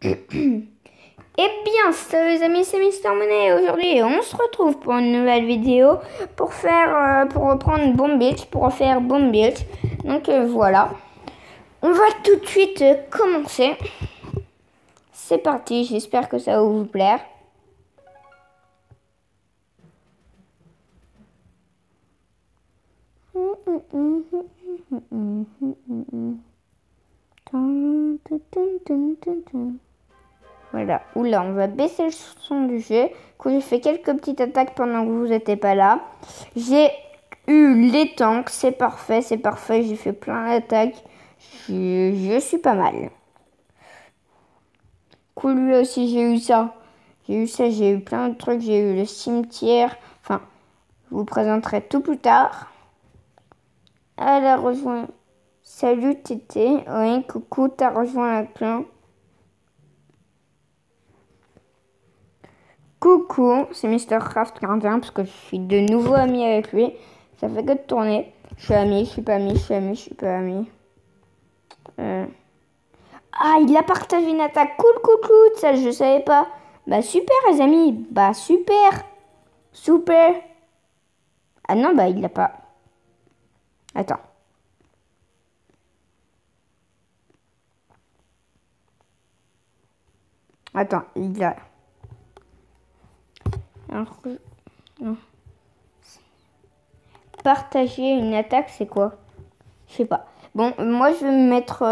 Eh bien, salut les amis, c'est Mister Money. Aujourd'hui, on se retrouve pour une nouvelle vidéo pour reprendre Bomb Beach, pour refaire Bomb Beach. Donc voilà, on va tout de suite commencer. C'est parti, j'espère que ça va vous plaire. Voilà, oula, on va baisser le son du jeu. J'ai fait quelques petites attaques pendant que vous n'étiez pas là. J'ai eu les tanks, c'est parfait, j'ai fait plein d'attaques. Je suis pas mal. Cool, lui aussi, j'ai eu ça. J'ai eu plein de trucs, j'ai eu le cimetière. Enfin, je vous présenterai tout plus tard. Elle a rejoint. Salut Tété. Oui, coucou, t'as rejoint la clan. Coucou, c'est Mister Craft 41 parce que je suis de nouveau ami avec lui. Ça fait que de tourner. Je suis ami, je suis pas ami, je suis ami, je suis pas ami. Ah, il a partagé une attaque. Cool, ça je savais pas. Bah super les amis, bah super. Ah non, bah il l'a pas. Attends. Attends, il a... Non. Partager une attaque, c'est quoi? Je sais pas. Bon, moi je vais me mettre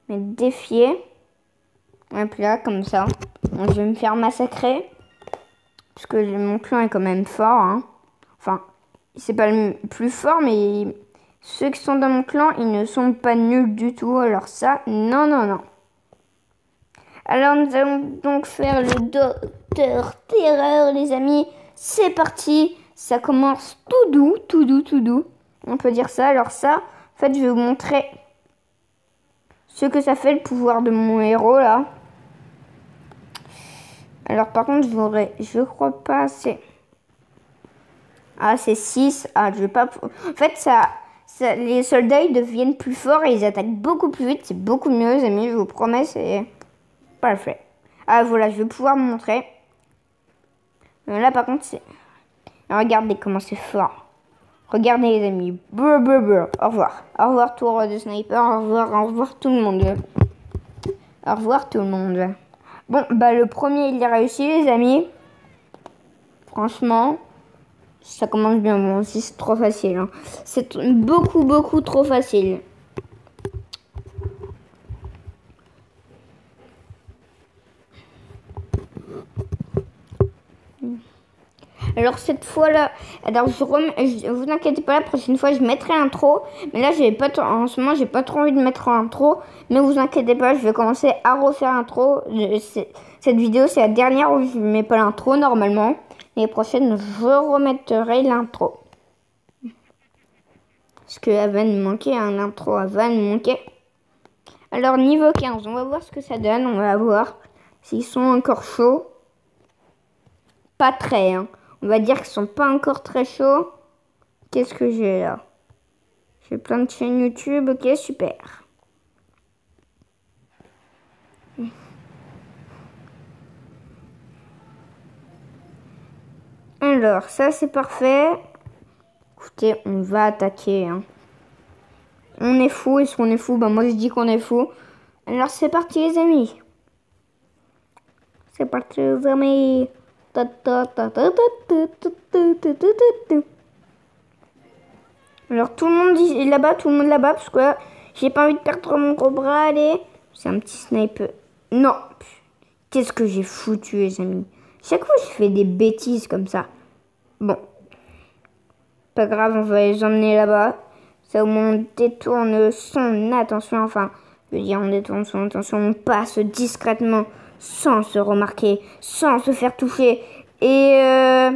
me défier. Hop là, comme ça. Bon, je vais me faire massacrer. Parce que mon clan est quand même fort. Hein. Enfin, c'est pas le plus fort, mais ceux qui sont dans mon clan, ils ne sont pas nuls du tout. Alors ça, non. Alors nous allons donc faire le Docteur Terreur, les amis. C'est parti. Ça commence tout doux. On peut dire ça. Alors ça, en fait, je vais vous montrer ce que ça fait le pouvoir de mon héros là. Alors par contre, je crois pas c'est... Ah, c'est 6. Ah, je vais pas... En fait, les soldats, ils deviennent plus forts et ils attaquent beaucoup plus vite. C'est beaucoup mieux, les amis, je vous promets, c'est parfait. Ah, voilà, je vais pouvoir vous montrer. Là, par contre, c'est... Regardez comment c'est fort. Regardez, les amis. Au revoir. Au revoir, tour de sniper. Au revoir tout le monde. Au revoir, tout le monde. Bon, bah, le premier, il est réussi, les amis. Franchement... Ça commence bien, bon aussi c'est trop facile. Hein. C'est beaucoup trop facile. Alors cette fois-là, alors vous inquiétez pas, la prochaine fois je mettrai l'intro. Mais là en ce moment j'ai pas trop envie de mettre l'intro. Mais vous inquiétez pas, je vais commencer à refaire l'intro. Cette vidéo c'est la dernière où je mets pas l'intro normalement. Les prochaines je remettrai l'intro. Parce qu'elle va me manquer, hein, l'intro elle va me manquer. Alors niveau 15, on va voir ce que ça donne. On va voir s'ils sont encore chauds. Pas très, hein. On va dire qu'ils sont pas encore très chauds. Qu'est-ce que j'ai là? J'ai plein de chaînes YouTube. Ok, super. Alors, ça c'est parfait. Écoutez, on va attaquer. Hein. On est fou. Est-ce qu'on est fou? Bah moi je dis qu'on est fou. Alors c'est parti les amis. C'est parti les amis. Alors tout le monde est là-bas, parce que j'ai pas envie de perdre mon gros bras, allez. C'est un petit sniper. Non. Qu'est-ce que j'ai foutu les amis. Chaque fois je fais des bêtises comme ça. Bon. Pas grave, on va les emmener là-bas. Ça au moins on détourne son attention, enfin, je veux dire on détourne son attention, on passe discrètement, sans se remarquer, sans se faire toucher, et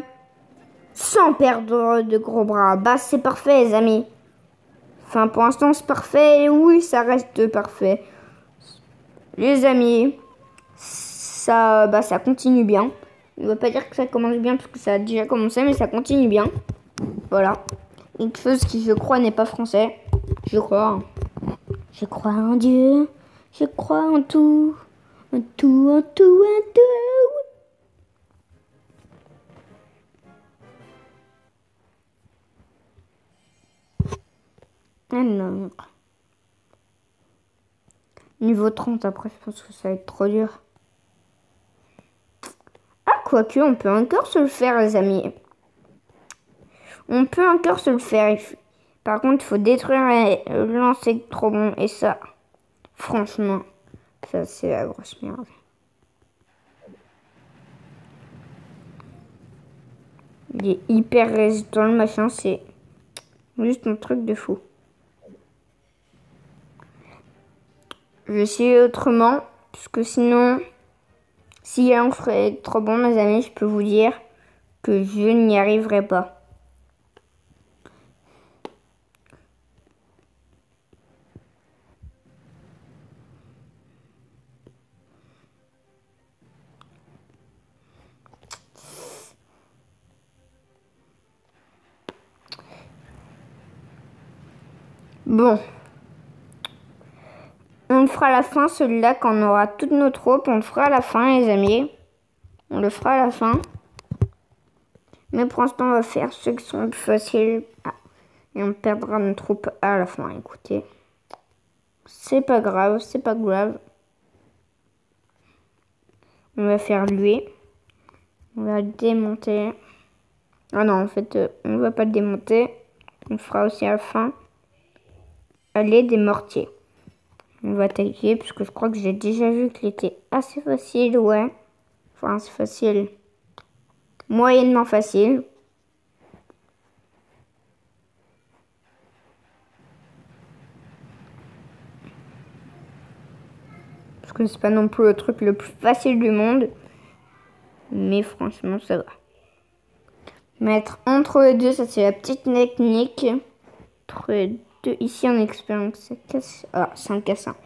sans perdre de gros bras. Bah c'est parfait les amis. Enfin pour l'instant c'est parfait, et oui ça reste parfait. Les amis, ça continue bien. On ne va pas dire que ça commence bien parce que ça a déjà commencé, mais ça continue bien. Voilà. Quelque chose qui, je crois, n'est pas français. Je crois. Je crois en Dieu. Je crois en tout. En tout, en tout, en tout. Alors. Niveau 30, après, je pense que ça va être trop dur. Ah, quoique, on peut encore se le faire, les amis. On peut encore se le faire. Par contre, il faut détruire le lancer de trop bon. Et ça, franchement, ça, c'est la grosse merde. Il est hyper résistant, le machin. C'est juste un truc de fou. Je vais essayer autrement. Parce que sinon, si un serait trop bon, mes amis, je peux vous dire que je n'y arriverai pas. Bon. On le fera à la fin, celui-là, quand on aura toutes nos troupes. On le fera à la fin, les amis. On le fera à la fin. Mais pour l'instant, on va faire ceux qui sont plus faciles. Ah. Et on perdra nos troupes à la fin, écoutez. C'est pas grave, c'est pas grave. On va faire lui. On va le démonter. Ah non, en fait, on ne va pas le démonter. On le fera aussi à la fin. Allez, des mortiers. On va attaquer, parce que je crois que j'ai déjà vu qu'il était assez facile, ouais. Enfin, c'est facile. Moyennement facile. Parce que c'est pas non plus le truc le plus facile du monde. Mais franchement, ça va. Mettre entre les deux, ça c'est la petite technique. Entre les deux, ici en expérience, ah, 5 à 5.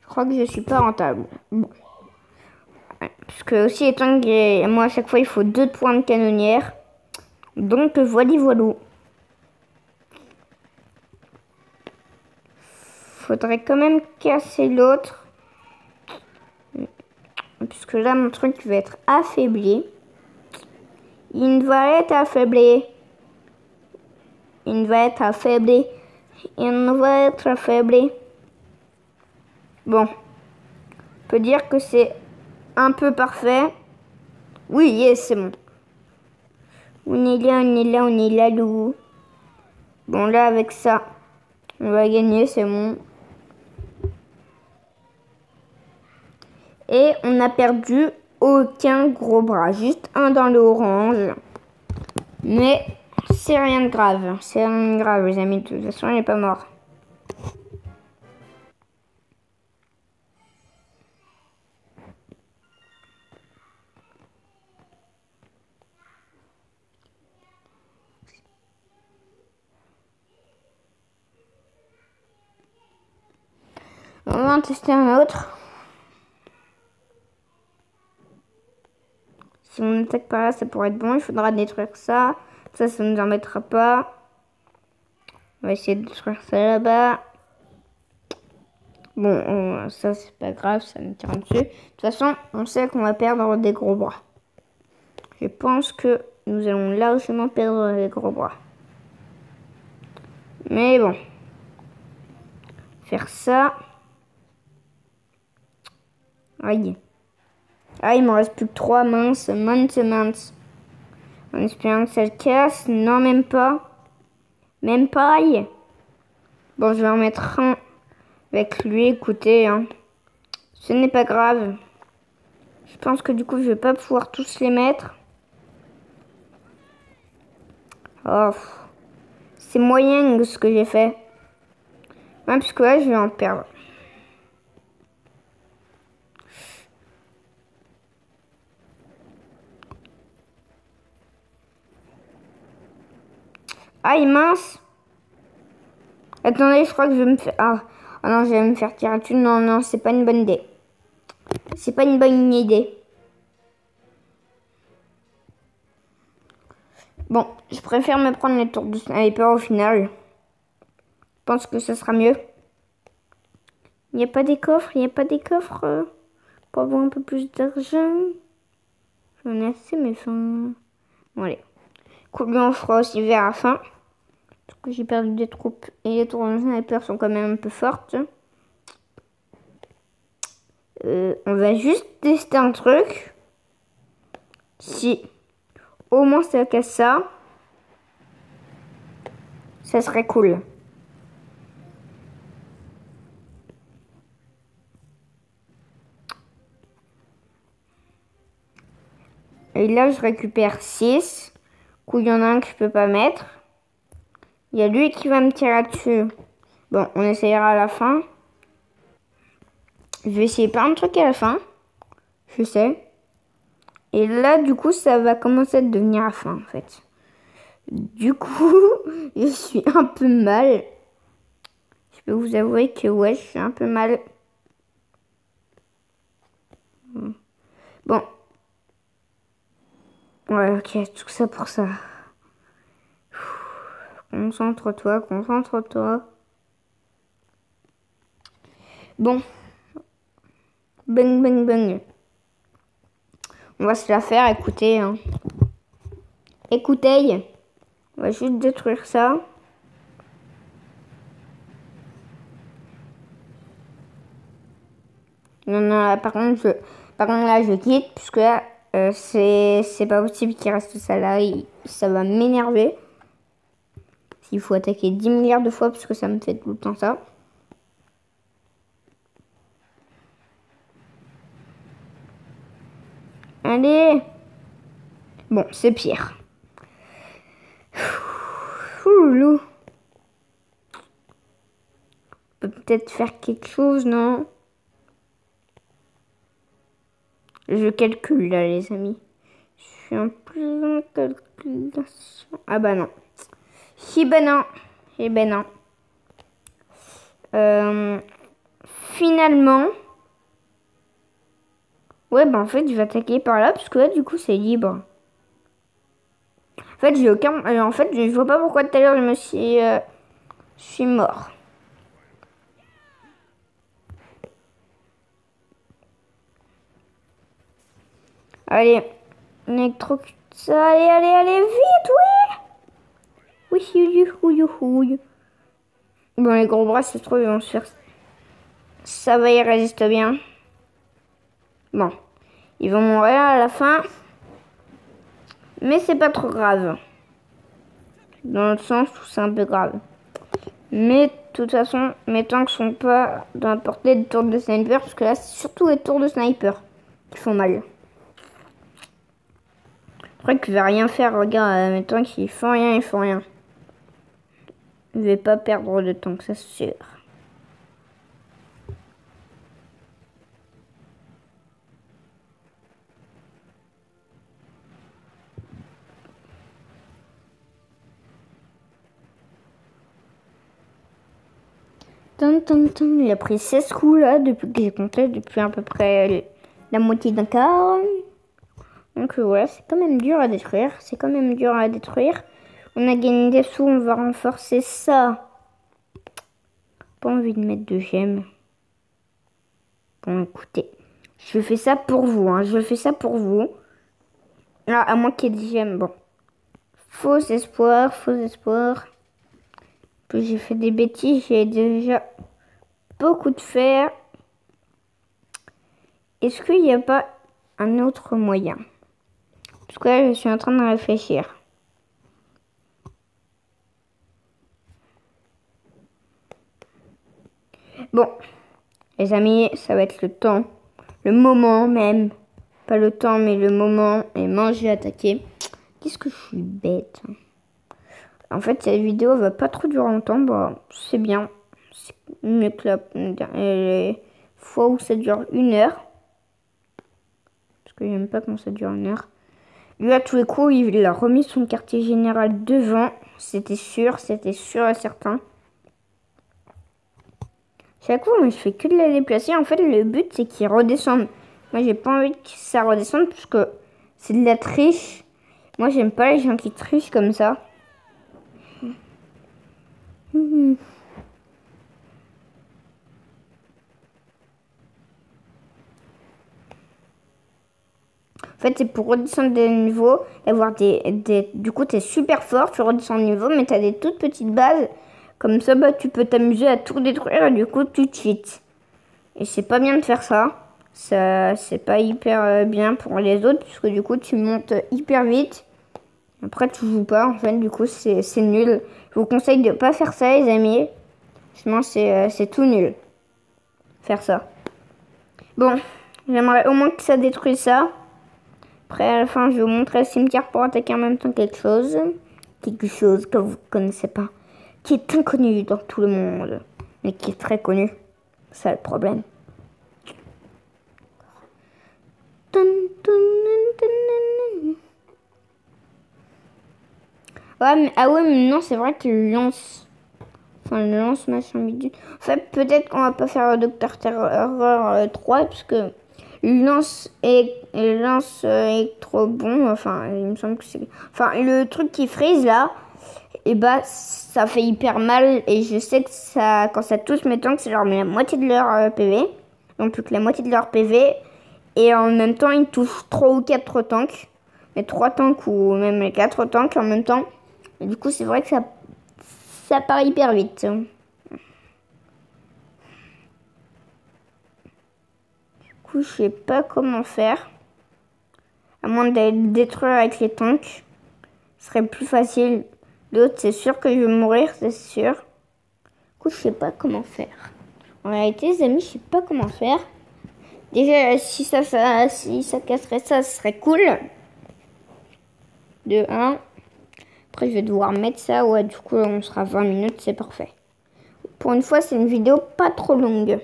Je crois que je suis pas rentable. Bon. Parce que aussi étant que moi à chaque fois il faut 2 points de canonnière. Donc voilà. Faudrait quand même casser l'autre. Puisque là mon truc va être affaibli. Il va être affaibli. Il va être affaibli. Il va être affaibli. Bon. On peut dire que c'est un peu parfait. Oui, yes, c'est bon. On est là, on est là, on est là, loup. Bon, là, avec ça, on va gagner, c'est bon. Et on a perdu aucun gros bras. Juste un dans le orange. Mais c'est rien de grave. C'est rien de grave, les amis. De toute façon, il n'est pas mort. On va en tester un autre. Si on attaque par là, ça pourrait être bon. Il faudra détruire ça. Ça ne nous en mettra pas. On va essayer de détruire ça là-bas. Bon, ça c'est pas grave, ça me tire dessus. De toute façon, on sait qu'on va perdre des gros bras. Je pense que nous allons largement perdre les gros bras. Mais bon. Faire ça. Aïe. Ah, il m'en reste plus que 3, mince. En espérant que ça le casse. Non, même pas. Même pas, aïe. Bon, je vais en mettre un avec lui, écoutez. Hein. Ce n'est pas grave. Je pense que du coup, je vais pas pouvoir tous les mettre. Oh. C'est moyen ce que j'ai fait. Ouais, parce que là, je vais en perdre. Aïe, mince. Attendez, je crois que je vais me faire... Ah, non, je vais me faire tirer dessus. Non, non, c'est pas une bonne idée. C'est pas une bonne idée. Bon, je préfère me prendre les tours de sniper au final. Je pense que ça sera mieux. Il n'y a pas des coffres, il n'y a pas des coffres pour avoir un peu plus d'argent. J'en ai assez, mais enfin... Bon, allez. Cool, on fera aussi vers la fin. Parce que j'ai perdu des troupes. Et les tours de sniper sont quand même un peu fortes. On va juste tester un truc. Si au moins ça casse ça, ça serait cool. Et là, je récupère 6. Il y en a un que je peux pas mettre. Il y a lui qui va me tirer dessus. Bon, on essayera à la fin. Je vais essayer plein de trucs à la fin. Je sais. Et là, du coup, ça va commencer à devenir la fin, en fait. Du coup, je suis un peu mal. Je peux vous avouer que, ouais, je suis un peu mal. Bon. Ouais, ok, tout ça pour ça. Concentre-toi, concentre-toi. Bon. Bang, bang, bang. On va se la faire, écoutez. Hein. Écoutez. On va juste détruire ça. Non, non, par contre, là, je quitte, puisque là, c'est pas possible qu'il reste ça là. Ça va m'énerver. Il faut attaquer 10 milliards de fois, parce que ça me fait tout le temps ça. Allez. Bon, c'est pire. Oulou. On peut peut-être faire quelque chose, non? Je calcule là, les amis. Je suis en pleine calculation. Ah bah non. Si ben non. Eh ben non. Finalement. Ouais, bah en fait, je vais attaquer par là, parce que là, du coup, c'est libre. En fait, j'ai aucun... en fait, je vois pas pourquoi tout à l'heure, je suis mort. Allez, on électrocute ça. Allez, allez, allez, vite, oui. Oui, oui, oui, oui. Bon, les gros bras, c'est trop, ils vont se faire... Ça va, ils résistent bien. Bon, ils vont mourir à la fin. Mais c'est pas trop grave. Dans le sens où c'est un peu grave. Mais de toute façon, mes tanks sont pas dans la portée des tours de sniper. Parce que là, c'est surtout les tours de sniper qui font mal. Je crois qu'il va rien faire. Regarde, mes tanks, ils font rien, ils font rien. Je vais pas perdre de tanks, ça c'est sûr. Il a pris 16 coups là, depuis que j'ai compté, depuis à peu près la moitié d'un quart. Donc voilà, c'est quand même dur à détruire. On a gagné des sous, on va renforcer ça. Pas envie de mettre de gemmes. Bon, écoutez, je fais ça pour vous, hein. Je fais ça pour vous. Ah, à moins qu'il y ait des gemmes, bon. Faux espoir, faux espoir. Puis j'ai fait des bêtises, j'ai déjà beaucoup de fer. Est-ce qu'il n'y a pas un autre moyen? Parce que là, je suis en train de réfléchir. Bon, les amis, ça va être le temps. Le moment même. Pas le temps, mais le moment. Et manger, attaquer. Qu'est-ce que je suis bête. En fait, cette vidéo va pas trop durer longtemps. Bah, c'est bien. C'est mieux que les fois où ça dure 1 heure. Parce que j'aime pas quand ça dure 1 heure. Lui, à tous les coups, il a remis son quartier général devant. C'était sûr et certain. Chaque fois, moi, je fais que de la déplacer. En fait, le but, c'est qu'il redescende. Moi, j'ai pas envie que ça redescende parce que c'est de la triche. Moi, j'aime pas les gens qui trichent comme ça. En fait, c'est pour redescendre des niveaux, avoir du coup, t'es super fort, tu redescends de niveau, mais t'as des toutes petites bases. Comme ça, bah, tu peux t'amuser à tout détruire et du coup, tu cheats. Et c'est pas bien de faire ça. Ça, c'est pas hyper bien pour les autres, puisque du coup, tu montes hyper vite. Après, tu joues pas, en fait, du coup, c'est nul. Je vous conseille de pas faire ça, les amis. Sinon, c'est tout nul. Faire ça. Bon, j'aimerais au moins que ça détruise ça. Après, à la fin, je vais vous montrer le cimetière pour attaquer en même temps quelque chose. Quelque chose que vous ne connaissez pas. Qui est inconnu dans tout le monde. Mais qui est très connu. C'est ça le problème. Ouais, mais, ah ouais, mais non, c'est vrai qu'il lance. Enfin, le lance machin bidule. En fait, peut-être qu'on va pas faire Docteur Terreur 3, parce que le lance est trop bon. Enfin, il me semble que c'est. Enfin, le truc qui freeze là, et bah, ça fait hyper mal. Et je sais que ça, quand ça touche mes tanks, ça leur met la moitié de leur PV. Donc, plus que la moitié de leur PV. Et en même temps, ils touchent 3 ou 4 tanks. Mais 3 tanks ou même les 4 tanks en même temps. Et du coup, c'est vrai que ça part hyper vite. Du coup, je sais pas comment faire. À moins d'aller le détruire avec les tanks. Ce serait plus facile. L'autre, c'est sûr que je vais mourir, c'est sûr. Du coup, je sais pas comment faire. En réalité, les amis, je sais pas comment faire. Déjà, si ça casserait ça, ce serait cool. De 1. Après, je vais devoir mettre ça. Ouais, du coup, on sera 20 minutes, c'est parfait. Pour une fois, c'est une vidéo pas trop longue.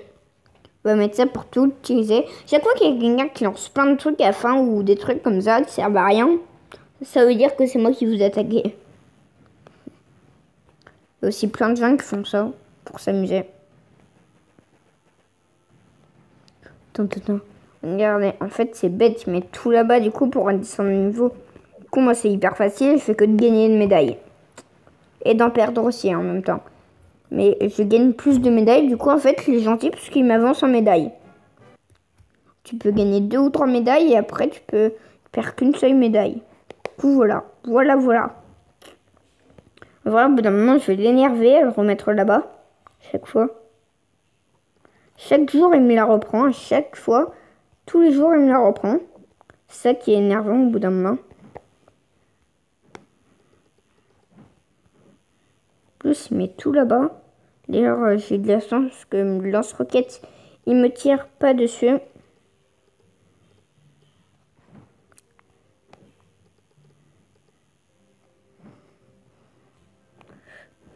On va mettre ça pour tout utiliser. Chaque fois qu'il y a quelqu'un qui lance plein de trucs à la fin ou des trucs comme ça qui servent à rien, ça veut dire que c'est moi qui vous attaquez. Il y a aussi plein de gens qui font ça pour s'amuser. Attends. Regardez, en fait, c'est bête. Je mets tout là-bas, du coup, pour descendre le niveau. Du coup, moi, c'est hyper facile. Je fais que de gagner une médaille. Et d'en perdre aussi, en même temps. Mais je gagne plus de médailles. Du coup, en fait, il est gentil parce qu'il m'avance en médailles. Tu peux gagner 2 ou 3 médailles et après, tu peux perdre qu'une seule médaille. Du coup, voilà. Voilà, au bout d'un moment, je vais l'énerver à le remettre là-bas. Chaque fois. Chaque jour, il me la reprend. Chaque fois. Tous les jours, il me la reprend. C'est ça qui est énervant au bout d'un moment. En plus, il met tout là-bas. D'ailleurs, j'ai de la chance parce que le lance-roquette, il me tire pas dessus.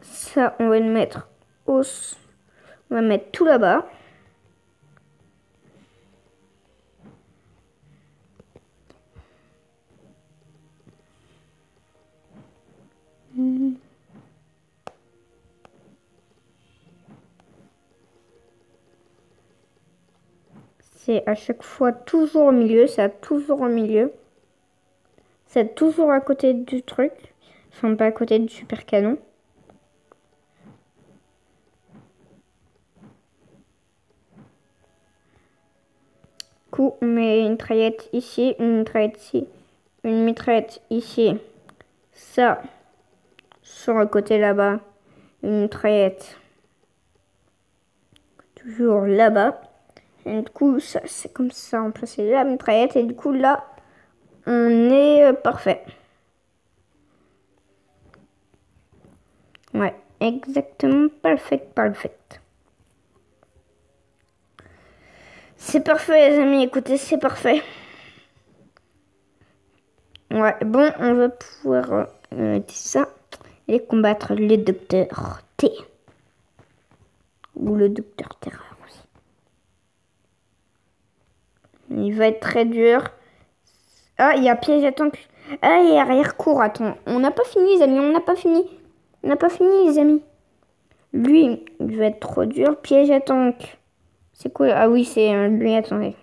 Ça, on va le mettre on va mettre tout là-bas. C'est à chaque fois toujours au milieu, ça toujours au milieu. C'est toujours à côté du truc. Enfin, pas à côté du super canon. Du coup, on met une mitraillette ici, une mitraillette ici, une mitraillette ici. Ça, sur le côté là-bas, une mitraillette toujours là-bas. Et du coup, ça, c'est comme ça, on place la mitraillette. Et du coup, là, on est parfait. Ouais, exactement, parfait. C'est parfait, les amis, écoutez, c'est parfait. Ouais, bon, on va pouvoir dire ça et combattre le docteur T. Ou le docteur Terreur aussi. Il va être très dur. Ah, il y a piège à tank. Ah, il y a arrière-cours, attends. On n'a pas fini, les amis, on n'a pas fini, les amis. Lui, il va être trop dur. Piège à tank. C'est quoi? Ah oui, c'est lui, attendez.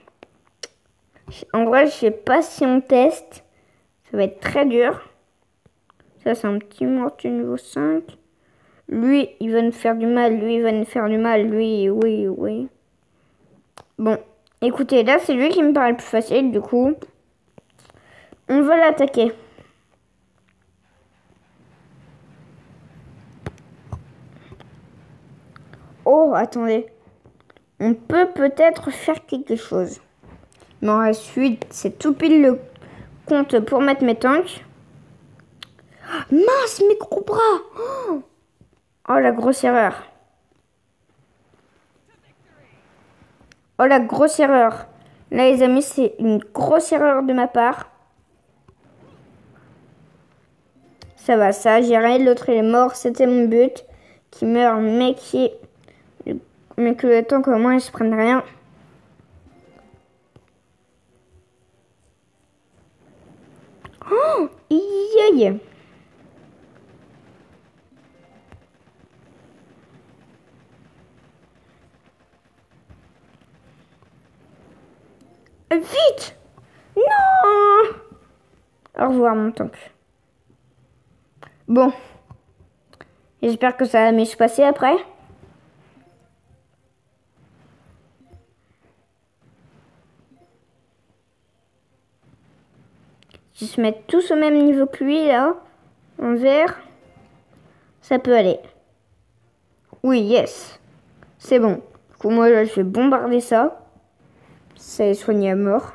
En vrai, je sais pas si on teste. Ça va être très dur. Ça, c'est un petit mortier niveau 5. Lui, il va nous faire du mal. Lui, oui. Bon, écoutez, là, c'est lui qui me paraît le plus facile, du coup. On va l'attaquer. Oh, attendez. On peut peut-être faire quelque chose. Mais ensuite, c'est tout pile le compte pour mettre mes tanks. Mince, mes gros bras. Oh, la grosse erreur. Oh, la grosse erreur. Là, les amis, c'est une grosse erreur de ma part. Ça va, ça a géré. L'autre, il est mort. C'était mon but. Qui meurt, mais que le temps qu'au moins, ils se prennent rien. Oh, aïe. Vite! Non! Au revoir, mon tank. Bon. J'espère que ça va mieux se passer après. Si se mettent tous au même niveau que lui, là, en vert, ça peut aller. Oui, yes. C'est bon. Du coup, moi, là, je vais bombarder ça. Ça est soigné à mort.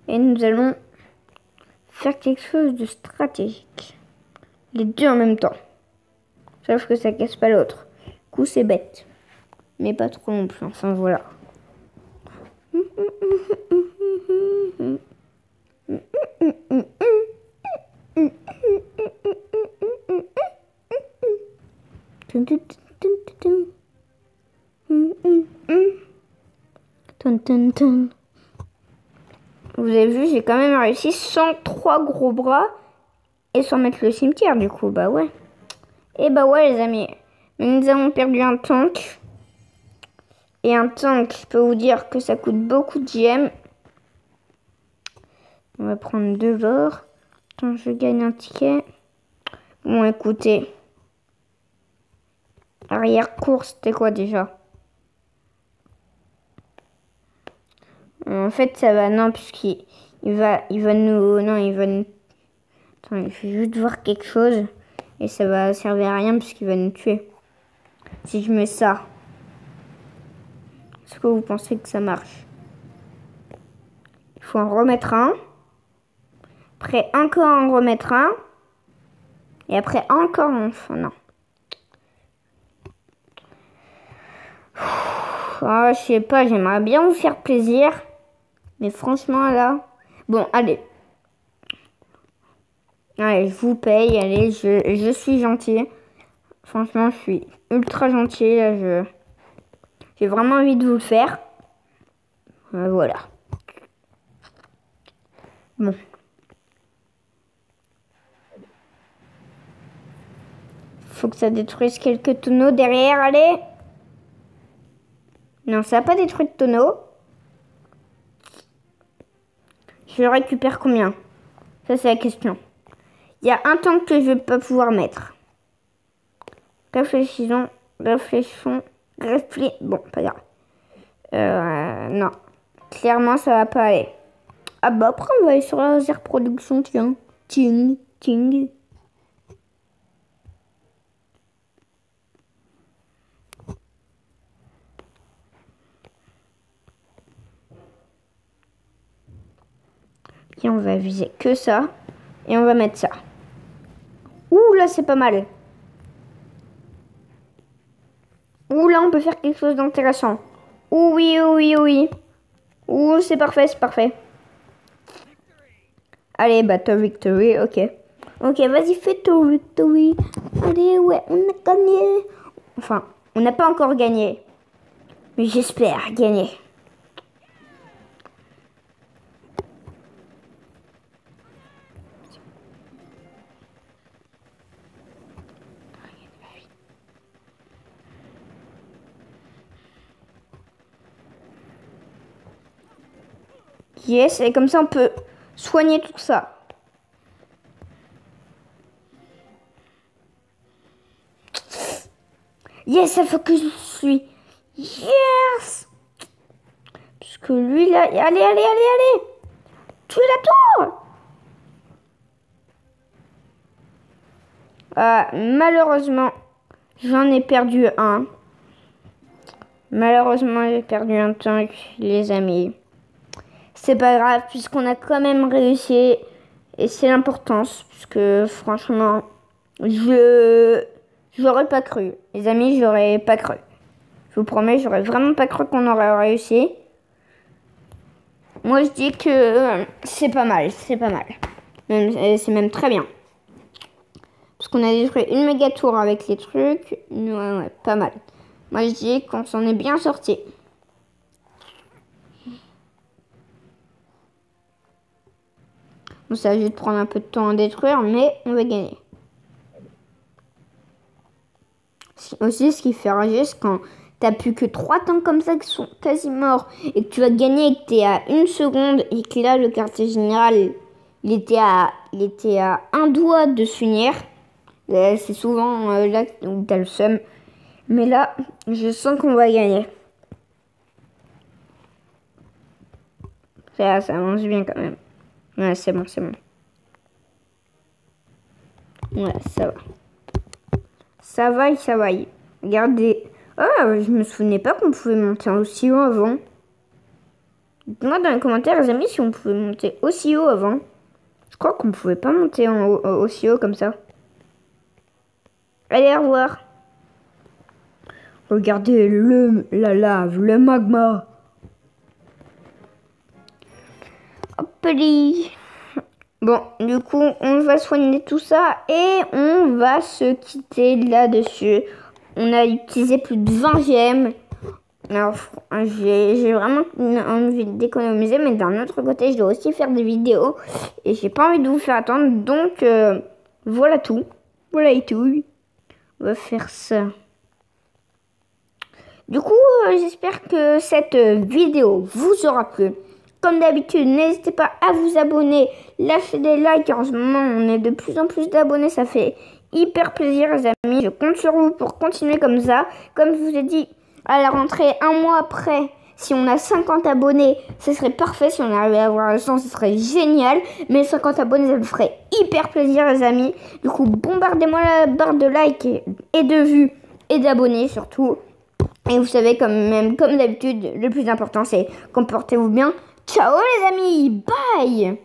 Et nous allons faire quelque chose de stratégique. Les deux en même temps. Sauf que ça casse pas l'autre. Du coup, c'est bête. Mais pas trop non plus. Enfin, voilà. Vous avez vu, j'ai quand même réussi sans 3 gros bras et sans mettre le cimetière du coup, bah ouais. Et bah ouais les amis, nous avons perdu un tank. Et un tank, je peux vous dire que ça coûte beaucoup de gemmes. On va prendre 2 bords. Attends, je gagne un ticket. Bon écoutez. Arrière course, c'était quoi déjà? En fait, ça va, non, puisqu'il va nous... Non, il va nous... Attends, il faut juste voir quelque chose. Et ça va servir à rien, puisqu'il va nous tuer. Si je mets ça. Est-ce que vous pensez que ça marche? Il faut en remettre un. Après, encore en remettre un. Et après, encore un. Enfin, non. Oh, je sais pas, j'aimerais bien vous faire plaisir. Mais franchement, là... Bon, allez. Allez, je vous paye. Allez, je suis gentil. Franchement, je suis ultra gentil. Là, j'ai vraiment envie de vous le faire. Voilà. Bon. Faut que ça détruise quelques tonneaux derrière. Allez. Non, ça n'a pas détruit de tonneaux. Je le récupère combien? Ça, c'est la question. Il y a un tank que je vais pas pouvoir mettre. Réfléchissons. Bon, pas grave. Non. Clairement, ça va pas aller. Ah bah après, on va aller sur la laser production, tiens. Ting. Et on va viser que ça. Et on va mettre ça. Ouh, là, c'est pas mal. Ouh, là, on peut faire quelque chose d'intéressant. Ouh, oui. Ouh, c'est parfait. Allez, bah, ta victory, ok. Ok, vas-y, fais ta victory. Allez, ouais, on a gagné. Enfin, on n'a pas encore gagné. Mais j'espère gagner. Yes, et comme ça, on peut soigner tout ça. Yes, ça faut que je suis. Yes! que lui, là... Allez. Tue la tour. Malheureusement, j'en ai perdu un. Malheureusement, j'ai perdu un tank, les amis. C'est pas grave, puisqu'on a quand même réussi. Et c'est l'importance, puisque franchement, j'aurais pas cru. Les amis, j'aurais pas cru. Je vous promets, j'aurais vraiment pas cru qu'on aurait réussi. Moi, je dis que c'est pas mal, c'est c'est même très bien. Parce qu'on a détruit une méga tour avec les trucs. Ouais, pas mal. Moi, je dis qu'on s'en est bien sorti. Bon, ça va juste prendre un peu de temps à détruire, mais on va gagner. Aussi, ce qui fait rager, c'est quand t'as plus que 3 tanks comme ça qui sont quasi morts et que tu vas gagner et que t'es à 1 seconde et que là, le quartier général, il était à 1 doigt de s'unir. C'est souvent là où t'as le seum. Mais là, je sens qu'on va gagner. Ça avance bien quand même. Ouais, c'est bon. Ouais, ça va. Ça va. Regardez. Oh, je me souvenais pas qu'on pouvait monter aussi haut avant. Dites-moi dans les commentaires, les amis, si on pouvait monter aussi haut avant. Je crois qu'on pouvait pas monter aussi haut comme ça. Allez, au revoir. Regardez la lave, le magma. Hop là. Bon, du coup, on va soigner tout ça et on va se quitter là-dessus. On a utilisé plus de 20 gemmes. Alors, j'ai vraiment envie d'économiser, mais d'un autre côté, je dois aussi faire des vidéos. Et j'ai pas envie de vous faire attendre, donc voilà tout. Voilà et tout. On va faire ça. Du coup, j'espère que cette vidéo vous aura plu. Comme d'habitude, n'hésitez pas à vous abonner, lâcher des likes. En ce moment, on est de plus en plus d'abonnés. Ça fait hyper plaisir, les amis. Je compte sur vous pour continuer comme ça. Comme je vous ai dit, à la rentrée, 1 mois après, si on a 50 abonnés, ce serait parfait. Si on arrivait à avoir le 100, ce serait génial. Mais 50 abonnés, ça me ferait hyper plaisir, les amis. Du coup, bombardez-moi la barre de likes et de vues et d'abonnés surtout. Et vous savez, comme d'habitude, le plus important, c'est comportez-vous bien. Ciao les amis, bye!